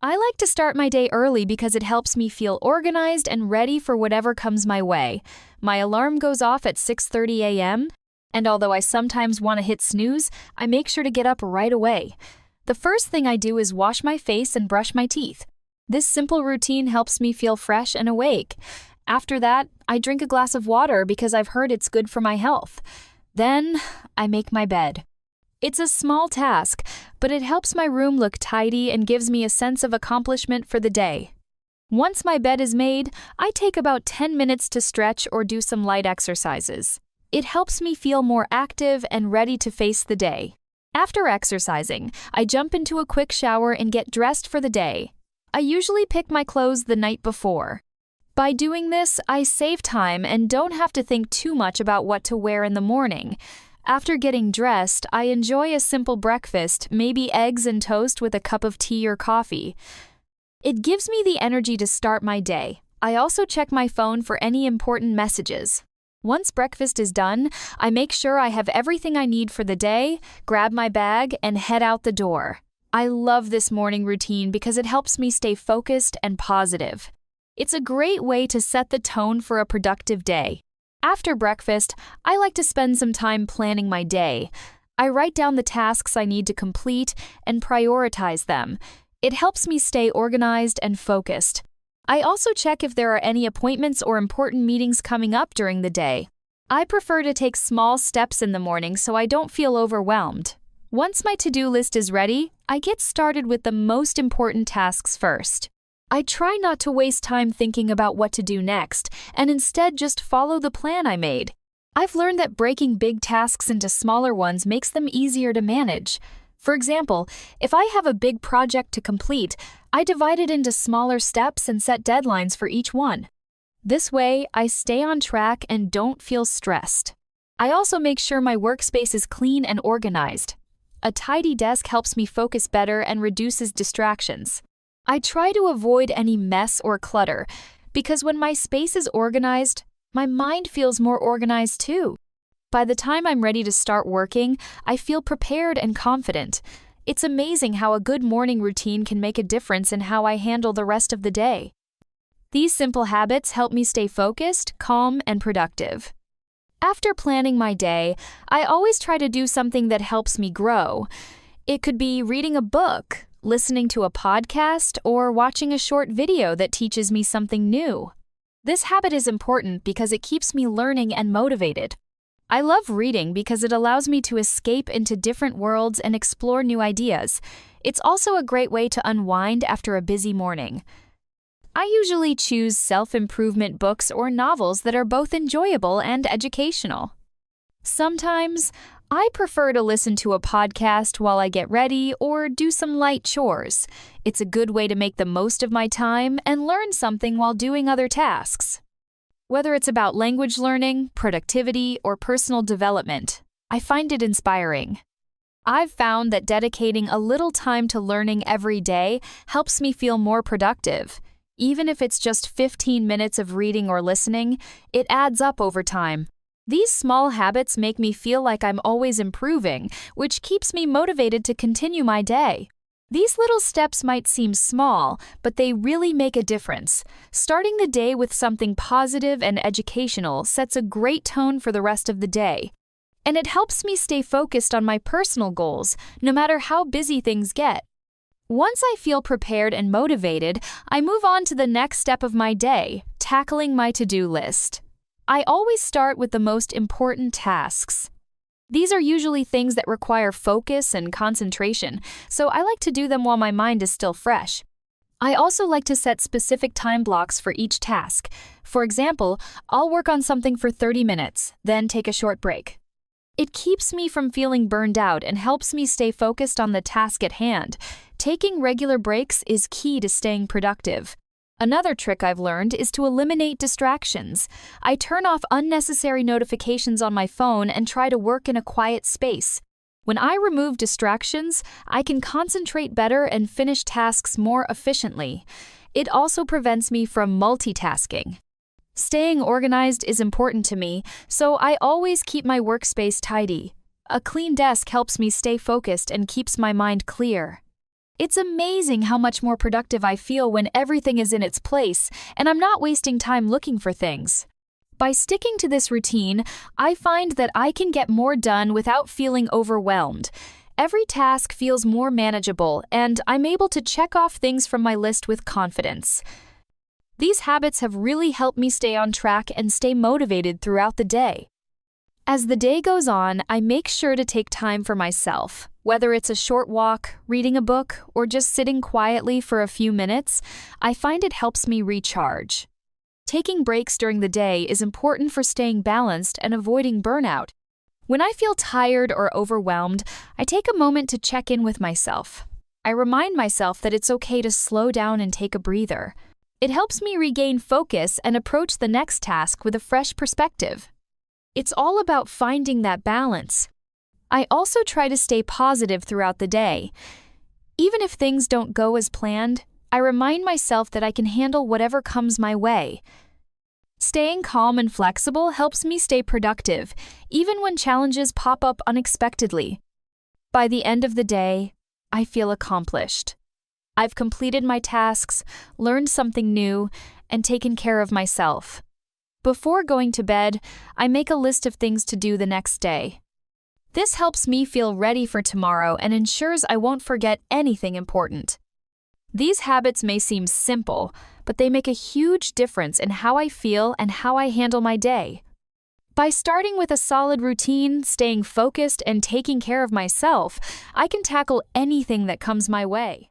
I like to start my day early because it helps me feel organized and ready for whatever comes my way. My alarm goes off at 6:30 a.m., and although I sometimes want to hit snooze, I make sure to get up right away. The first thing I do is wash my face and brush my teeth. This simple routine helps me feel fresh and awake. After that, I drink a glass of water because I've heard it's good for my health. Then, I make my bed. It's a small task, but it helps my room look tidy and gives me a sense of accomplishment for the day. Once my bed is made, I take about 10 minutes to stretch or do some light exercises. It helps me feel more active and ready to face the day. After exercising, I jump into a quick shower and get dressed for the day. I usually pick my clothes the night before. By doing this, I save time and don't have to think too much about what to wear in the morning. After getting dressed, I enjoy a simple breakfast, maybe eggs and toast with a cup of tea or coffee. It gives me the energy to start my day. I also check my phone for any important messages. Once breakfast is done, I make sure I have everything I need for the day, grab my bag, and head out the door. I love this morning routine because it helps me stay focused and positive. It's a great way to set the tone for a productive day. After breakfast, I like to spend some time planning my day. I write down the tasks I need to complete and prioritize them. It helps me stay organized and focused. I also check if there are any appointments or important meetings coming up during the day. I prefer to take small steps in the morning so I don't feel overwhelmed. Once my to-do list is ready, I get started with the most important tasks first. I try not to waste time thinking about what to do next, and instead just follow the plan I made. I've learned that breaking big tasks into smaller ones makes them easier to manage. For example, if I have a big project to complete, I divide it into smaller steps and set deadlines for each one. This way, I stay on track and don't feel stressed. I also make sure my workspace is clean and organized. A tidy desk helps me focus better and reduces distractions. I try to avoid any mess or clutter, because when my space is organized, my mind feels more organized too. By the time I'm ready to start working, I feel prepared and confident. It's amazing how a good morning routine can make a difference in how I handle the rest of the day. These simple habits help me stay focused, calm, and productive. After planning my day, I always try to do something that helps me grow. It could be reading a book, listening to a podcast, or watching a short video that teaches me something new. This habit is important because it keeps me learning and motivated. I love reading because it allows me to escape into different worlds and explore new ideas. It's also a great way to unwind after a busy morning. I usually choose self-improvement books or novels that are both enjoyable and educational. Sometimes, I prefer to listen to a podcast while I get ready or do some light chores. It's a good way to make the most of my time and learn something while doing other tasks. Whether it's about language learning, productivity, or personal development, I find it inspiring. I've found that dedicating a little time to learning every day helps me feel more productive. Even if it's just 15 minutes of reading or listening, it adds up over time. These small habits make me feel like I'm always improving, which keeps me motivated to continue my day. These little steps might seem small, but they really make a difference. Starting the day with something positive and educational sets a great tone for the rest of the day. And it helps me stay focused on my personal goals, no matter how busy things get. Once I feel prepared and motivated, I move on to the next step of my day, tackling my to-do list. I always start with the most important tasks. These are usually things that require focus and concentration, so I like to do them while my mind is still fresh. I also like to set specific time blocks for each task. For example, I'll work on something for 30 minutes, then take a short break. It keeps me from feeling burned out and helps me stay focused on the task at hand. Taking regular breaks is key to staying productive. Another trick I've learned is to eliminate distractions. I turn off unnecessary notifications on my phone and try to work in a quiet space. When I remove distractions, I can concentrate better and finish tasks more efficiently. It also prevents me from multitasking. Staying organized is important to me, so I always keep my workspace tidy. A clean desk helps me stay focused and keeps my mind clear. It's amazing how much more productive I feel when everything is in its place and I'm not wasting time looking for things. By sticking to this routine, I find that I can get more done without feeling overwhelmed. Every task feels more manageable, and I'm able to check off things from my list with confidence. These habits have really helped me stay on track and stay motivated throughout the day. As the day goes on, I make sure to take time for myself. Whether it's a short walk, reading a book, or just sitting quietly for a few minutes, I find it helps me recharge. Taking breaks during the day is important for staying balanced and avoiding burnout. When I feel tired or overwhelmed, I take a moment to check in with myself. I remind myself that it's okay to slow down and take a breather. It helps me regain focus and approach the next task with a fresh perspective. It's all about finding that balance. I also try to stay positive throughout the day. Even if things don't go as planned, I remind myself that I can handle whatever comes my way. Staying calm and flexible helps me stay productive, even when challenges pop up unexpectedly. By the end of the day, I feel accomplished. I've completed my tasks, learned something new, and taken care of myself. Before going to bed, I make a list of things to do the next day. This helps me feel ready for tomorrow and ensures I won't forget anything important. These habits may seem simple, but they make a huge difference in how I feel and how I handle my day. By starting with a solid routine, staying focused, and taking care of myself, I can tackle anything that comes my way.